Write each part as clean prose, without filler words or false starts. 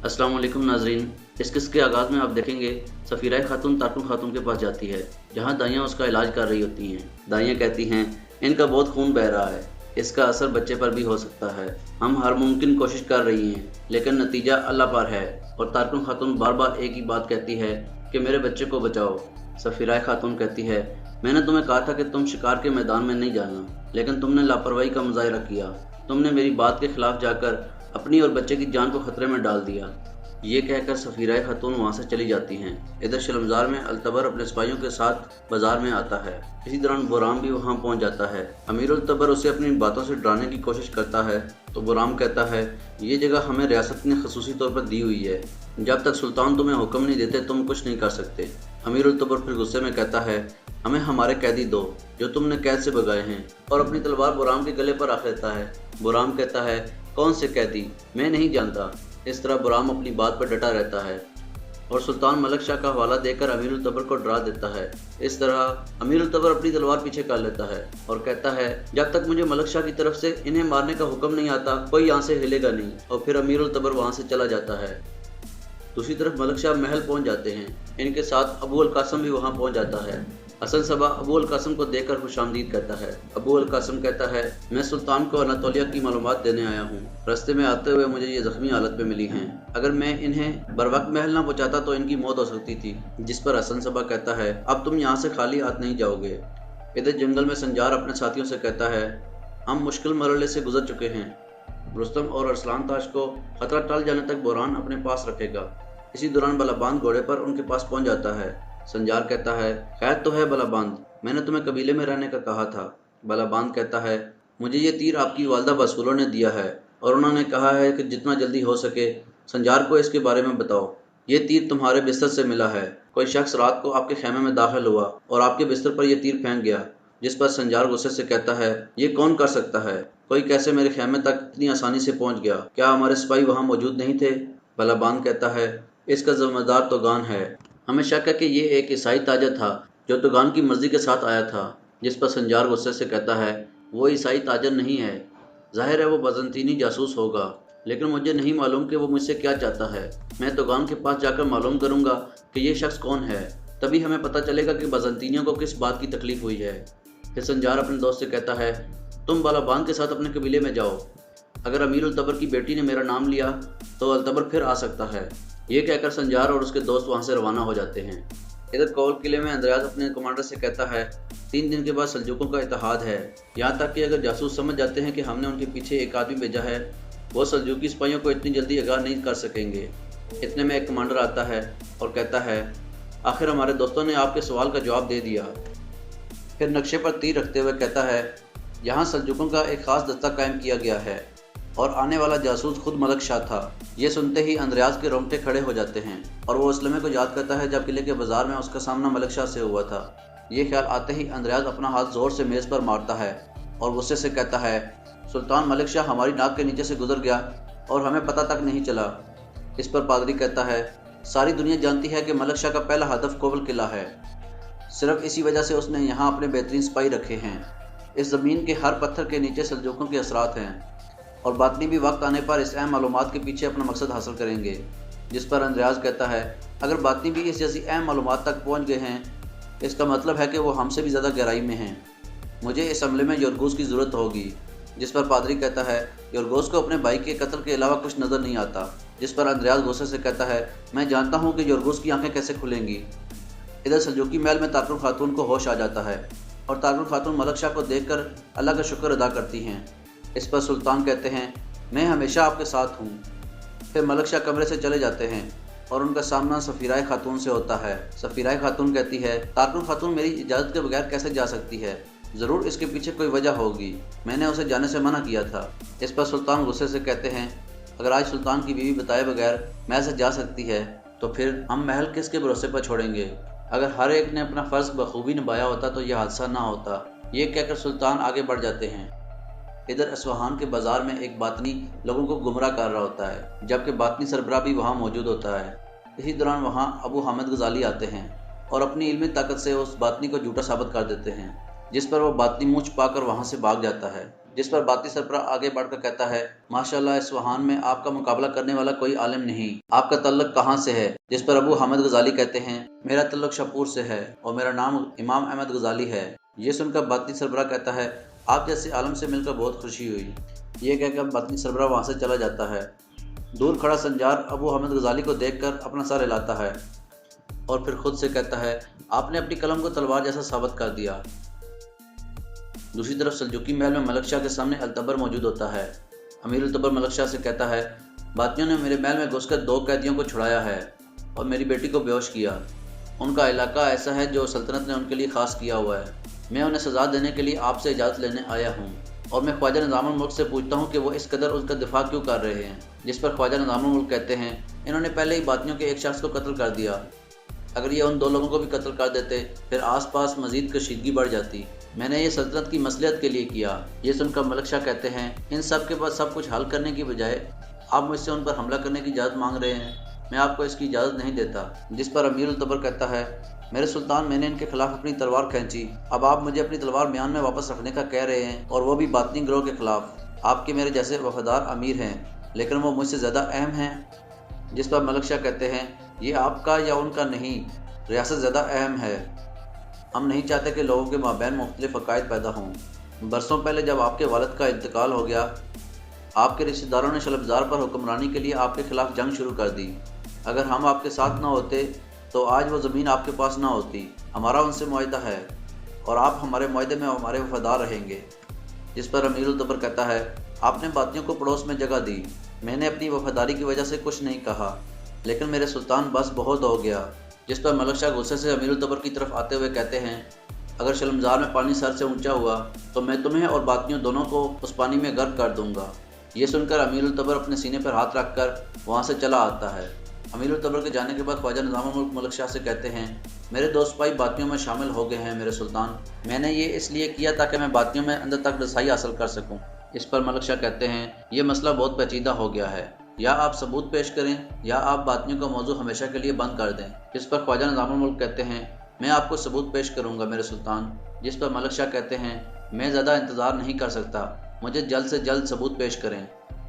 अस्सलाम वालेकुम नाजरीन। इस किस्त के आगाज़ में आप देखेंगे सफ़ीरा खातून तारकुन खातून के पास जाती है, जहां दाइयाँ उसका इलाज कर रही होती हैं। दाइयाँ कहती हैं इनका बहुत खून बह रहा है, इसका असर बच्चे पर भी हो सकता है। हम हर मुमकिन कोशिश कर रही हैं, लेकिन नतीजा अल्लाह पर है। और तारकुन खातून बार बार एक ही बात कहती है कि मेरे बच्चे को बचाओ। सफ़ीरा खातून कहती है मैंने तुम्हें कहा था कि तुम शिकार के मैदान में नहीं जाना, लेकिन तुमने लापरवाही का मुजाहरा किया। तुमने मेरी बात के खिलाफ जाकर अपनी और बच्चे की जान को खतरे में डाल दिया। ये कहकर सफ़ीरा खातून वहाँ से चली जाती हैं। इधर शलमजार में अल्तबर अपने सिपाहियों के साथ बाजार में आता है। इसी दौरान बुराम भी वहाँ पहुँच जाता है। अमीर अल्तबर उसे अपनी बातों से डराने की कोशिश करता है तो बुराम कहता है ये जगह हमें रियासत ने खसूसी तौर पर दी हुई है, जब तक सुल्तान तुम्हें हुक्म नहीं देते तुम कुछ नहीं कर सकते। अमीर अल्तबर फिर गुस्से में कहता है हमें हमारे कैदी दो जो तुमने कैद से भगाए हैं, और अपनी तलवार बुराम के गले पर रख देता है। बुराम कहता है कौन से कैदी, मैं नहीं जानता। इस तरह बुराम अपनी बात पर डटा रहता है और सुल्तान मलक शाह का हवाला देकर अमीर अल्तबर को डरा देता है। इस तरह अमीर अल्तबर अपनी तलवार पीछे कर लेता है और कहता है जब तक मुझे मलक शाह की तरफ से इन्हें मारने का हुक्म नहीं आता कोई यहाँ से हिलेगा नहीं। और फिर अमीर अल्तबर वहाँ से चला जाता है। दूसरी तरफ मलक शाह महल पहुँच जाते हैं। इनके साथ अबू अल कासम भी वहाँ पहुँच जाता है। हसन सबा अबू अल कासम को देखकर खुशामदीद कहता है। अबू अल कासम कहता है मैं सुल्तान को अनातोलिया की मालूमात देने आया हूँ। रास्ते में आते हुए मुझे ये जख्मी हालत में मिली हैं। अगर मैं इन्हें बरवक्त महल ना पहुँचाता तो इनकी मौत हो सकती थी। जिस पर हसन सबा कहता है अब तुम यहाँ से खाली हाथ नहीं जाओगे। इधर जंगल में संजार अपने साथियों से कहता है हम मुश्किल मरहले से गुजर चुके हैं। रुस्तम और अरसलान ताश को खतरा टल जाने तक बुरहान अपने पास रखेगा। इसी दौरान बलाबांद घोड़े पर उनके पास पहुँच जाता है। संजार कहता है खैर तो है बलाबांद, मैंने तुम्हें कबीले में रहने का कहा था। बलाबांद कहता है मुझे ये तीर आपकी वालदा बसफुलों ने दिया है और उन्होंने कहा है कि जितना जल्दी हो सके संजार को इसके बारे में बताओ। ये तीर तुम्हारे बिस्तर से मिला है। कोई शख्स रात को आपके खेमे में दाखिल हुआ और आपके बिस्तर पर यह तीर फेंक गया। जिस पर संजार गुस्से से कहता है ये कौन कर सकता है, कोई कैसे मेरे खेमे तक इतनी आसानी से पहुँच गया, क्या हमारे सिपाही वहाँ मौजूद नहीं थे। बलाबांद कहता है इसका जिम्मेदार तोगान है। हमें शक है कि ये एक ईसाई ताजर था जो तुगान की मर्जी के साथ आया था। जिस पर संजार गुस्से से कहता है वो ईसाई ताजर नहीं है, जाहिर है वो बजंतीनी जासूस होगा, लेकिन मुझे नहीं मालूम कि वो मुझसे क्या चाहता है। मैं तुगान के पास जाकर मालूम करूंगा कि ये शख्स कौन है, तभी हमें पता चलेगा कि बजंतीनियों को किस बात की तकलीफ हुई है। फिर संजार अपने दोस्त से कहता है तुम बलाबांद के साथ अपने कबीले में जाओ। अगर अमीर अल्तबर की बेटी ने मेरा नाम लिया तो अल्तबर फिर आ सकता है। ये कहकर संजार और उसके दोस्त वहाँ से रवाना हो जाते हैं। इधर कौल किले में अंद्रयास अपने कमांडर से कहता है 3 दिन के बाद सल्जूकों का इत्तेहाद है, यहाँ तक कि अगर जासूस समझ जाते हैं कि हमने उनके पीछे एक आदमी भेजा है वो सल्जूकी सिपाहियों को इतनी जल्दी आगाह नहीं कर सकेंगे। इतने में एक कमांडर आता है और कहता है आखिर हमारे दोस्तों ने आपके सवाल का जवाब दे दिया। फिर नक्शे पर तीर रखते हुए कहता है यहाँ सल्जूकों का एक ख़ास दस्ता कायम किया गया है और आने वाला जासूस खुद मलक शाह था। ये सुनते ही अंद्रयास के रोंगटे खड़े हो जाते हैं और वो उस लम्हे को याद करता है जब किले के बाजार में उसका सामना मलक शाह से हुआ था। ये ख्याल आते ही अंद्रयास अपना हाथ जोर से मेज़ पर मारता है और गुस्से से कहता है सुल्तान मलक शाह हमारी नाक के नीचे से गुजर गया और हमें पता तक नहीं चला। इस पर पादरी कहता है सारी दुनिया जानती है कि मलक शाह का पहला हदफ कोबल किला है, सिर्फ इसी वजह से उसने यहाँ अपने बेहतरीन सिपाही रखे हैं। इस ज़मीन के हर पत्थर के नीचे सल्जूकों के असरात हैं और बातनी भी वक्त आने पर इस अहम मालूमात के पीछे अपना मकसद हासिल करेंगे। जिस पर अंद्रयास कहता है अगर बातनी भी इस जैसी अहम मालूमात तक पहुँच गए हैं इसका मतलब है कि वो हमसे भी ज़्यादा गहराई में हैं। मुझे इस हमले में योरगूस की ज़रूरत होगी। जिस पर पादरी कहता है योरगूस को अपने भाई के कत्ल के अलावा कुछ नज़र नहीं आता। जिस पर अंद्रयास गुस्से से कहता है मैं जानता हूँ कि योरगूस की आंखें कैसे खुलेंगी। इधर सल्जूकी महल में तारकुन खातून को होश आ जाता है और तारकुन खातून मलक शाह को देखकर अल्लाह का शुक्र अदा करती हैं। इस पर सुल्तान कहते हैं मैं हमेशा आपके साथ हूँ। फिर मलक शाह कमरे से चले जाते हैं और उनका सामना सफ़ीरा खातून से होता है। सफ़ीरा खातून कहती है तारकुन खातून मेरी इजाज़त के बगैर कैसे जा सकती है, ज़रूर इसके पीछे कोई वजह होगी, मैंने उसे जाने से मना किया था। इस पर सुल्तान गुस्से से कहते हैं अगर आज सुल्तान की बीवी बताए बगैर महल से जा सकती है तो फिर हम महल किसके भरोसे पर छोड़ेंगे। अगर हर एक ने अपना फ़र्ज़ बखूबी निभाया होता तो यह हादसा ना होता। ये कहकर सुल्तान आगे बढ़ जाते हैं। इधर अस्फहान के बाजार में एक बातनी लोगों को गुमराह कर रहा होता है, जबकि बातनी सरबराह भी वहाँ मौजूद होता है। इसी दौरान वहाँ अबू हामिद गजाली आते हैं और अपनी इल्मी ताकत से उस बातनी को झूठा साबित कर देते हैं, जिस पर वो बातनी मुँह छुपाकर वहाँ से भाग जाता है। جس پر باطنی سربراہ آگے بڑھ کر کہتا ہے ماشاءاللہ اصفہان میں آپ کا مقابلہ کرنے والا کوئی عالم نہیں، آپ کا تعلق کہاں سے ہے؟ جس پر ابو حامد غزالی کہتے ہیں میرا تعلق شاپور سے ہے اور میرا نام امام احمد غزالی ہے۔ یہ سن کر باطنی سربراہ کہتا ہے آپ جیسے عالم سے مل کر بہت خوشی ہوئی۔ یہ کہہ کر باطنی سربراہ وہاں سے چلا جاتا ہے۔ دور کھڑا سنجار ابو حامد غزالی کو دیکھ کر اپنا سر ہلاتا ہے اور پھر خود سے کہتا ہے آپ نے اپنی قلم کو تلوار جیسا ثابت کر دیا۔ دوسری طرف سلجوقی محل میں ملک شاہ کے سامنے التبر موجود ہوتا ہے۔ امیر التبر ملک شاہ سے کہتا ہے باطنیوں نے میرے محل میں گھس کر 2 قیدیوں کو چھڑایا ہے اور میری بیٹی کو بیہوش کیا۔ ان کا علاقہ ایسا ہے جو سلطنت نے ان کے لیے خاص کیا ہوا ہے۔ میں انہیں سزا دینے کے لیے آپ سے اجازت لینے آیا ہوں اور میں خواجہ نظام الملک سے پوچھتا ہوں کہ وہ اس قدر ان کا دفاع کیوں کر رہے ہیں؟ جس پر خواجہ نظام الملک کہتے ہیں انہوں نے پہلے ہی باطنیوں کے ایک شخص کو قتل کر دیا، اگر یہ ان 2 لوگوں کو بھی قتل کر دیتے پھر آس پاس مزید کشیدگی بڑھ جاتی۔ میں نے یہ سلطنت کی مصلحت کے لیے کیا۔ یہ سن کر ملک شاہ کہتے ہیں ان سب کے پاس سب کچھ حل کرنے کی بجائے آپ مجھ سے ان پر حملہ کرنے کی اجازت مانگ رہے ہیں، میں آپ کو اس کی اجازت نہیں دیتا۔ جس پر امیر التبر کہتا ہے میرے سلطان میں نے ان کے خلاف اپنی تلوار کھینچی، اب آپ مجھے اپنی تلوار میان میں واپس رکھنے کا کہہ رہے ہیں، اور وہ بھی باطنی گروہ کے خلاف۔ آپ کے میرے جیسے وفادار امیر ہیں لیکن وہ مجھ سے زیادہ اہم ہیں۔ جس پر ملک شاہ کہتے ہیں یہ آپ کا یا ان کا نہیں، ریاست زیادہ اہم ہے، ہم نہیں چاہتے کہ لوگوں کے مابین مختلف عقائد پیدا ہوں۔ برسوں پہلے جب آپ کے والد کا انتقال ہو گیا، آپ کے رشتہ داروں نے شلبزار پر حکمرانی کے لیے آپ کے خلاف جنگ شروع کر دی۔ اگر ہم آپ کے ساتھ نہ ہوتے تو آج وہ زمین آپ کے پاس نہ ہوتی۔ ہمارا ان سے معاہدہ ہے اور آپ ہمارے معاہدے میں ہمارے وفادار رہیں گے۔ جس پر امیر التبر کہتا ہے آپ نے باطنیوں کو پڑوس میں جگہ دی، میں نے اپنی وفاداری کی وجہ سے کچھ نہیں کہا، لیکن میرے سلطان بس بہت ہو گیا۔ جس پر ملک شاہ غصے سے امیر التبر کی طرف آتے ہوئے کہتے ہیں اگر شلمزار میں پانی سر سے اونچا ہوا تو میں تمہیں اور باطنیوں دونوں کو اس پانی میں غرق کر دوں گا۔ یہ سن کر امیر التبر اپنے سینے پر ہاتھ رکھ کر وہاں سے چلا آتا ہے۔ امیر التبر کے جانے کے بعد خواجہ نظام الملک ملک شاہ سے کہتے ہیں میرے 2 سپاہی باطنیوں میں شامل ہو گئے ہیں میرے سلطان، میں نے یہ اس لیے کیا تاکہ میں باطنیوں میں اندر تک رسائی حاصل کر سکوں۔ اس پر ملک شاہ کہتے ہیں یہ مسئلہ بہت پیچیدہ ہو گیا ہے، یا آپ ثبوت پیش کریں یا آپ باطنیوں کا موضوع ہمیشہ کے لیے بند کر دیں۔ جس پر خواجہ نظام الملک کہتے ہیں میں آپ کو ثبوت پیش کروں گا میرے سلطان۔ جس پر ملک شاہ کہتے ہیں میں زیادہ انتظار نہیں کر سکتا، مجھے جلد سے جلد ثبوت پیش کریں۔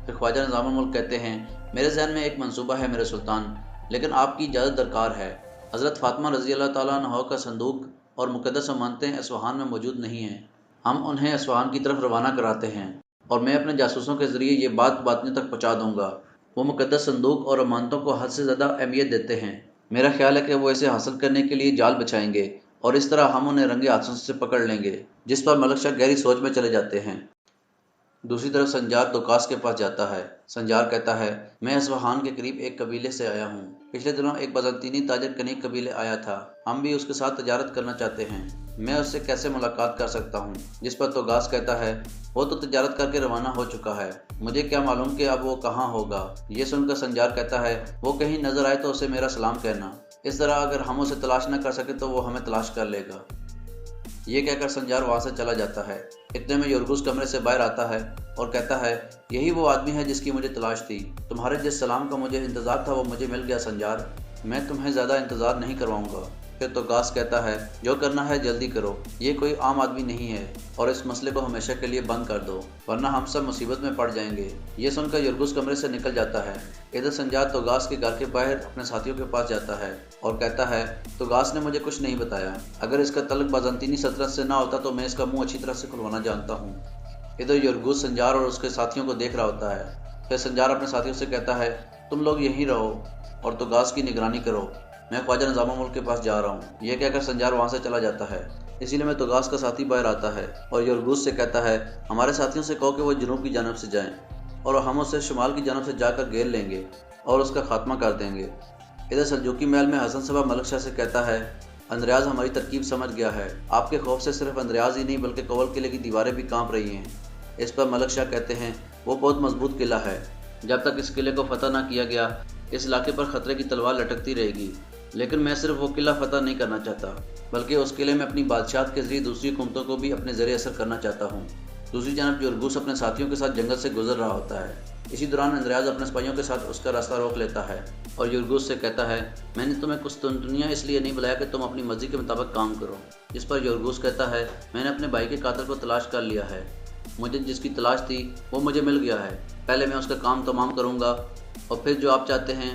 پھر خواجہ نظام الملک کہتے ہیں میرے ذہن میں ایک منصوبہ ہے میرے سلطان، لیکن آپ کی اجازت درکار ہے۔ حضرت فاطمہ رضی اللہ تعالیٰ عنہ کا صندوق اور مقدس امانتیں اصفہان میں موجود نہیں ہیں، ہم انہیں اصفہان کی طرف روانہ کراتے ہیں اور میں اپنے جاسوسوں کے ذریعے یہ بات باطنیوں تک پہنچا دوں گا۔ وہ مقدس صندوق اور امانتوں کو حد سے زیادہ اہمیت دیتے ہیں، میرا خیال ہے کہ وہ اسے حاصل کرنے کے لیے جال بچھائیں گے اور اس طرح ہم انہیں رنگے ہاتھوں سے پکڑ لیں گے۔ جس پر ملک شاہ گہری سوچ میں چلے جاتے ہیں۔ دوسری طرف سنجار دوکاس کے پاس جاتا ہے۔ سنجار کہتا ہے میں اصفہان کے قریب ایک قبیلے سے آیا ہوں، پچھلے دنوں ایک بازنطینی تاجر کنیک قبیلے آیا تھا، ہم بھی اس کے ساتھ تجارت کرنا چاہتے ہیں، میں اس سے کیسے ملاقات کر سکتا ہوں؟ جس پر توگاس کہتا ہے وہ تو تجارت کر کے روانہ ہو چکا ہے، مجھے کیا معلوم کہ اب وہ کہاں ہوگا۔ یہ سن کر سنجار کہتا ہے وہ کہیں نظر آئے تو اسے میرا سلام کہنا، اس طرح اگر ہم اسے تلاش نہ کر سکے تو وہ ہمیں تلاش کر لے گا۔ یہ کہہ کر سنجار وہاں سے چلا جاتا ہے۔ اتنے میں یورغوس کمرے سے باہر آتا ہے اور کہتا ہے یہی وہ آدمی ہے جس کی مجھے تلاش تھی، تمہارے جس سلام کا مجھے انتظار تھا وہ مجھے مل گیا سنجار، میں تمہیں زیادہ انتظار نہیں کرواؤں گا۔ پھر توگاس کہتا ہے جو کرنا ہے جلدی کرو، یہ کوئی عام آدمی نہیں ہے اور اس مسئلے کو ہمیشہ کے لیے بند کر دو ورنہ ہم سب مصیبت میں پڑ جائیں گے۔ یہ سن کر یورغوس کمرے سے نکل جاتا ہے۔ ادھر سنجار توگاس کے گھر کے باہر اپنے ساتھیوں کے پاس جاتا ہے اور کہتا ہے توگاس نے مجھے کچھ نہیں بتایا، اگر اس کا تعلق بازنطینی سلطنت سے نہ ہوتا تو میں اس کا منہ اچھی طرح سے کھلوانا جانتا ہوں۔ ادھر یورغوس سنجار اور اس کے ساتھیوں کو دیکھ رہا ہوتا ہے۔ پھر سنجار اپنے ساتھیوں سے کہتا ہے تم لوگ یہیں رہو اور توگاس کی نگرانی کرو، میں خواجہ نظام الملک کے پاس جا رہا ہوں۔ یہ کہہ کر سنجار وہاں سے چلا جاتا ہے۔ اسی لیے میں توگاس کا ساتھی باہر آتا ہے اور یورغوس سے کہتا ہے ہمارے ساتھیوں سے کہو کہ وہ جنوب کی جانب سے جائیں اور ہم اسے شمال کی جانب سے جا کر گھیر لیں گے اور اس کا خاتمہ کر دیں گے۔ ادھر سلجوقی محل میں حسن صبا ملک شاہ سے کہتا ہے اندریاز ہماری ترکیب سمجھ گیا ہے، آپ کے خوف سے صرف اندریاز ہی نہیں بلکہ کول قلعے کی دیواریں بھی کانپ رہی ہیں۔ اس پر ملک شاہ کہتے ہیں وہ بہت مضبوط قلعہ ہے، جب تک اس قلعے کو فتح نہ کیا گیا اس علاقے پر خطرے کی تلوار لٹکتی رہے گی، لیکن میں صرف وہ قلعہ فتح نہیں کرنا چاہتا بلکہ اس قلعے میں اپنی بادشاہت کے ذریعے دوسری حکومتوں کو بھی اپنے ذریعے اثر کرنا چاہتا ہوں۔ دوسری جانب یورغوس اپنے ساتھیوں کے ساتھ جنگل سے گزر رہا ہوتا ہے۔ اسی دوران اندریاز اپنے سپاہیوں کے ساتھ اس کا راستہ روک لیتا ہے اور یورغوس سے کہتا ہے میں نے تمہیں قسطنطنیہ اس لیے نہیں بلایا کہ تم اپنی مرضی کے مطابق کام کرو۔ جس پر یورغوس کہتا ہے میں نے اپنے بھائی کے قاتل کو تلاش کر لیا ہے، मुझे जिसकी तलाश थी वो मुझे मिल गया है। पहले मैं उसका काम तमाम करूँगा और फिर जो आप चाहते हैं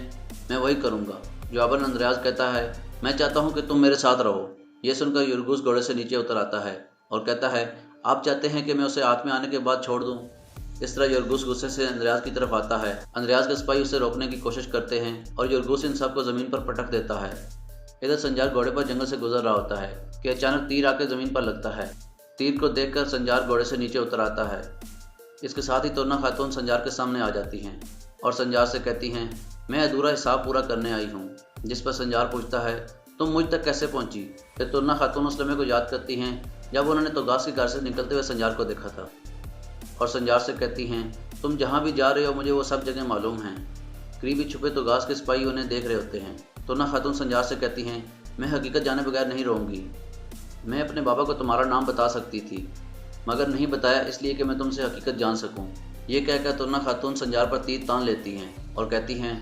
मैं वही करूँगा। जवाबन अंद्रयास कहता है, मैं चाहता हूँ कि तुम मेरे साथ रहो। ये सुनकर यूरगुस घोड़े से नीचे उतर आता है और कहता है, आप चाहते हैं कि मैं उसे हाथ में आने के बाद छोड़ दूँ? इस तरह यूरगुस गुस्से से अंद्रयास की तरफ आता है। अंद्रयास के सिपाही उसे रोकने की कोशिश करते हैं और यूरगुस इन सबको ज़मीन पर पटक देता है। इधर संजार घोड़े पर जंगल से गुजर रहा होता है कि अचानक तीर आकर ज़मीन पर लगता है। तीर को देखकर संजार घोड़े से नीचे उतर आता है। इसके साथ ही तुर्ना खातून संजार के सामने आ जाती हैं और संजार से कहती हैं, मैं अधूरा हिसाब पूरा करने आई हूँ। जिस पर संजार पूछता है, तुम मुझ तक कैसे पहुँची? फिर तुर्ना खातून उस लम्हे को याद करती हैं जब उन्होंने तोगास के घर से निकलते हुए संजार को देखा था और संजार से कहती हैं, तुम जहाँ भी जा रहे हो मुझे वो सब जगह मालूम हैं। करीबी छुपे तोगास के सिपाही उन्हें देख रहे होते हैं। तुर्ना खातून संजार से कहती हैं, मैं हकीकत जाने बगैर नहीं रहूँगी। मैं अपने बाबा को तुम्हारा नाम बता सकती थी मगर नहीं बताया इसलिए कि मैं तुमसे हकीकत जान सकूं। ये कहकर तुर्ना खातून संजार पर तीर तान लेती हैं और कहती हैं,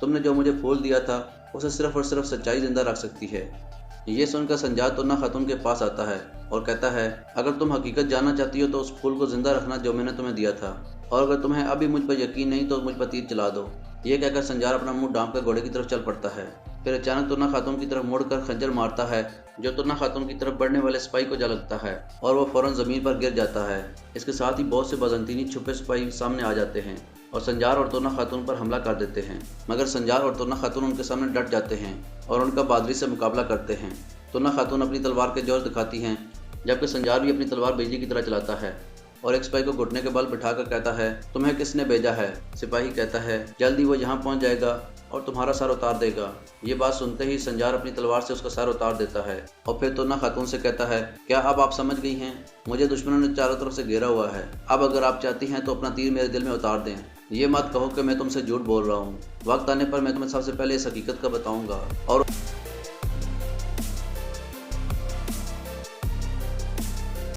तुमने जो मुझे फूल दिया था उसे सिर्फ और सिर्फ सच्चाई जिंदा रख सकती है। ये सुनकर संजार तुर्ना खातून के पास आता है और कहता है, अगर तुम हकीकत जानना चाहती हो तो उस फूल को जिंदा रखना जो मैंने तुम्हें दिया था, और अगर तुम्हें अभी मुझ पर यकीन नहीं तो मुझ पर तीर चला दो। ये कहकर संजार अपना मुंह डांप कर घोड़े की तरफ चल पड़ता है। फिर अचानक तुर्ना खातून की तरफ मुड़कर खंजर मारता है जो तुर्ना खातून की तरफ बढ़ने वाले सिपाही को जा लगता है और वो फौरन जमीन पर गिर जाता है। इसके साथ ही बहुत से बाज़ंतीनी छुपे सिपाही सामने आ जाते हैं और संजार और तुर्ना खातून पर हमला कर देते हैं, मगर संजार और तुर्ना खातून उनके सामने डट जाते हैं और उनका बहादुरी से मुकाबला करते हैं। तुर्ना खातून अपनी तलवार के जोर दिखाती हैं जबकि संजार भी अपनी तलवार बिजली की तरह चलाता है और एक सिपाही को घुटने के बल बिठाकर कहता है, तुम्हें किसने भेजा है? सिपाही कहता है, जल्दी वो यहाँ पहुँच जाएगा और तुम्हारा सर उतार देगा। ये बात सुनते ही संजार अपनी तलवार से उसका सर उतार देता है और फिर तुर्ना खातून से कहता है, क्या अब आप समझ गई हैं? मुझे दुश्मनों ने चारों तरफ से घेरा हुआ है। अब अगर आप चाहती हैं तो अपना तीर मेरे दिल में उतार दें। ये मत कहो कि मैं तुमसे झूठ बोल रहा हूँ। वक्त आने पर मैं तुम्हें सबसे पहले इस हकीकत का बताऊँगा और